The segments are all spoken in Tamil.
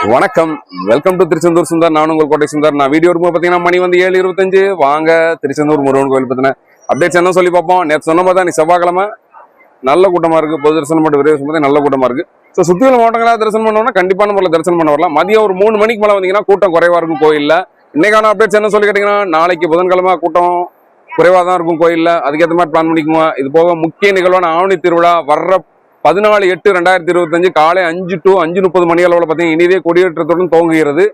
வணக்கம், வெல்கம் டு திருச்செந்தூர் சுந்தர். நான் உங்கள் கோட்டை சுந்தர். நான் வீடியோ இருக்கும் பார்த்தீங்கன்னா மணி வந்து 7:25. வாங்க திருச்செந்தூர் முருகன் கோயில் பற்றின அப்டேட்ஸ் என்ன சொல்லி பார்ப்போம். நேற்று சொன்ன மாதிரி தான், நீ செவ்வாய்க்கிழமை நல்ல கூட்டமாக இருக்குது. பொது தரிசனம் மட்டும் விரைவு நல்ல கூட்டமாக இருக்குது. ஸோ சுற்றியுள்ள மாவட்டங்களாக தரிசனம் பண்ணோம்னா கண்டிப்பான முறையில் தரிசனம் பண்ண வரலாம். மதியம் ஒரு 3 மணிக்கு மேலே வந்தீங்கன்னா கூட்டம் குறைவாக இருக்கும் கோயிலில். இன்னைக்கான அப்டேட்ஸ் என்ன சொல்லி கேட்டிங்கன்னா, நாளைக்கு புதன்கிழமை கூட்டம் குறைவாக தான் இருக்கும் கோயிலில். அதுக்கேற்ற மாதிரி பிளான் பண்ணிக்குவோம். இது போக முக்கிய நிகழ்வான ஆவணி திருவிழா வர்ற 14/8/2025 காலை 5 to 5:30 மணி அளவில் பார்த்தீங்கன்னா இனிதே கொடியேற்றத்துடன் துவங்குகிறது.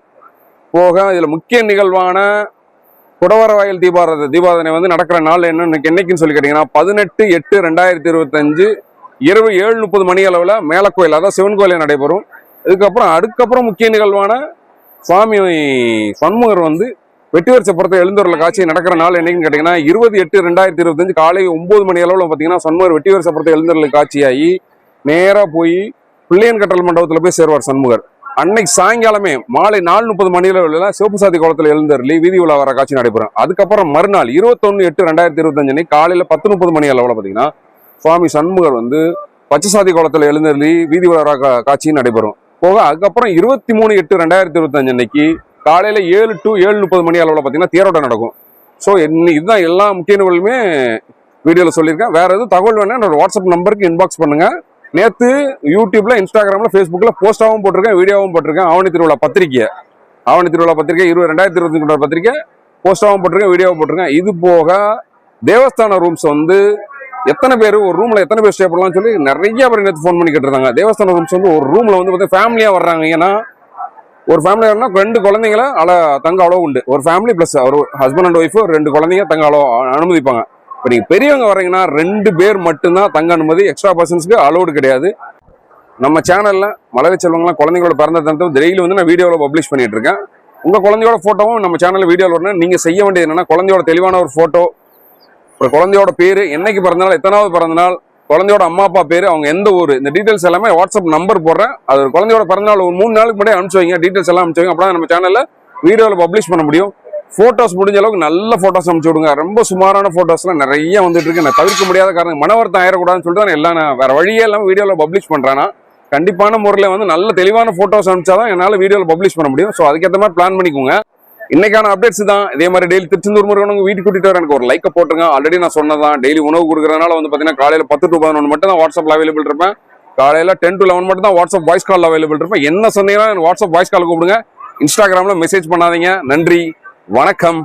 போக இதில் முக்கிய நிகழ்வான குடவரவாயில் தீபாராதனை வந்து நடக்கிற நாள் என்னைக்குன்னு சொல்லி கேட்டிங்கன்னா 18/8/2025 இரவு 7:30 மணி அளவில் மேலக்கோயில், அதாவது சிவன் கோயிலில் நடைபெறும். அதுக்கப்புறம் முக்கிய நிகழ்வான சுவாமி சண்முகர் வந்து வெட்டிவர் சப்பரத்தை எழுந்தருள காட்சி நடக்கிற நாள் என்னைக்குன்னு கேட்டிங்கன்னா 20/8/2025 காலை 9 மணி அளவில் பார்த்தீங்கன்னா சண்முகர் வெட்டிவர் சப்பரத்தை எழுந்தருள காட்சியாகி நேராக போய் பிள்ளையன் கட்டல் மண்டபத்தில் போய் சேருவார் சண்முகர். அன்னைக்கு சாயங்காலமே மாலை 4:30 மணி அளவில் சிவப்பு சாதி குளத்தில் எழுந்தருளி வீதி உலா வர காட்சி நடைபெறும். அதுக்கப்புறம் மறுநாள் 21/8/2025 காலையில் 10:30 மணி அளவில் பார்த்தீங்கன்னா சுவாமி சண்முகர் வந்து பச்சை சாதி குளத்தில் எழுந்தருளி வீதி உலா காட்சி நடைபெறும். போக அதுக்கப்புறம் 23/8/2025 அன்னைக்கு காலையில் 7 to 7:30 மணி அளவில் பார்த்தீங்கன்னா தேரோட்டம் நடக்கும். ஸோ இதுதான் எல்லா முக்கிய நிகழ்வுமே வீடியோவில் சொல்லியிருக்கேன். வேற எதுவும் தகவல் வேணா என்னோட வாட்ஸ்அப் நம்பருக்கு இன்பாக்ஸ் பண்ணுங்க. நேற்று யூடியூப்ல, இன்ஸ்டாகிராம்ல, ஃபேஸ்புக்ல போஸ்டாகவும் போட்டிருக்கேன், வீடியோவும் போட்டிருக்கேன். ஆவணி திருவிழா பத்திரிக்கை 2025 பத்திரிக்கை போஸ்டாகவும் போட்டிருக்கேன், வீடியோவும் போட்டிருக்கேன். இது போக தேவஸ்தான ரூம்ஸ் வந்து எத்தனை பேர் ஒரு ரூம்ல எத்தனை பேர் ஸ்டே பண்ணலாம்னு சொல்லி நிறைய பேர் நேற்று ஃபோன் பண்ணி கேட்டிருந்தாங்க. தேவஸ்தான ரூம்ஸ் வந்து ஒரு ரூம்ல வந்து பார்த்தீங்கன்னா ஃபேமிலியா வர்றாங்க. ஏன்னா ஒரு ஃபேமிலி வரனா 2 குழந்தைங்கள தங்க அளவு உண்டு. ஒரு ஃபேமிலி பிளஸ் ஒரு ஹஸ்பண்ட் அண்ட் ஒய்ஃப் 2 குழந்தைங்க தங்க அளவு அனுமதிப்பாங்க. இப்போ நீங்கள் பெரியவங்க வரீங்கன்னா 2 பேர் மட்டும்தான் தங்க அனுமதி. எக்ஸ்ட்ரா பர்சன்ஸ்க்கு அலோடு கிடையாது. நம்ம சேனலில் மலரை செல்வங்களாம் குழந்தைங்களோட பிறந்த தினத்தை டெய்லி வந்து நான் வீடியோவில் பப்ளிஷ் பண்ணிட்டு இருக்கேன். உங்கள் குழந்தையோட ஃபோட்டோவும் நம்ம சேனலில் வீடியோவில் வரணும். நீங்கள் செய்ய வேண்டியது என்னன்னா, குழந்தையோட தெளிவான ஒரு ஃபோட்டோ, ஒரு குழந்தையோட பேர், என்னைக்கு பிறந்தநாள், எத்தனாவது பிறந்தநாள், குழந்தையோட அம்மா அப்பா பேர், அவங்க எந்த ஊர், இந்த டீட்டெயில்ஸ் எல்லாமே வாட்ஸ்அப் நம்பர் போடுறேன். அது குழந்தையோட பிறந்தநாள் ஒரு 3 நாளுக்கு முன்னாடி அனுப்பிச்சு வைங்க. டீட்டெயில்ஸ் எல்லாம் அனுப்பிச்சு வைங்க. அப்போ நம்ம சேனலில் வீடியோவில் பப்ளிஷ் பண்ண முடியும். போட்டோஸ் முடிஞ்ச அளவுக்கு நல்ல போட்டோஸ் அனுப்பிச்சு விடுங்க. ரொம்ப சுமாரான போட்டோஸ்லாம் நிறைய வந்துட்டு இருக்கு. நான் தவிர்க்க முடியாத காரணம் மனவர்த்தம் ஆயிடக்கூடாதுன்னு சொல்லிட்டு தான் எல்லாம் நான் வேற வழியே எல்லாம் வீடியோவில் பப்ளிஷ் பண்றேன்னா, கண்டிப்பான முறையில் வந்து நல்ல தெளிவான போட்டோஸ் அனுப்பிச்சாதான் என்னால் வீடியோவில் பப்ளிஷ் பண்ண முடியும். ஸோ அதுக்கேற்ற மாதிரி பிளான் பண்ணிக்கோங்க. இன்னைக்கான அப்டேட்ஸ் தான். இதே மாதிரி டெய்லி திருச்செந்தூர் முருகன் வீட்டுக்கு கூட்டிட்டு வர எனக்கு ஒரு லைக்கை போட்டுருங்க. ஆல்ரெடி நான் சொன்னதான், டெய்லி உணவு கொடுக்குறதுனால வந்து பார்த்தீங்கன்னா காலையில் 10 to 11 மட்டும் தான் வாட்ஸ்அப்ல அவைலபிள் இருப்பேன். காலையில் 10 to 11 மட்டும் தான் வாட்ஸ்அப் வாய்ஸ் கால் அவைலபிள் இருப்பேன். என்ன சொன்னீங்கன்னா வாட்ஸ்அப் வாய்ஸ் கால் கூப்பிடுங்க. இன்ஸ்டாகிராமில் மெசேஜ் பண்ணாதீங்க. நன்றி, வணக்கம்.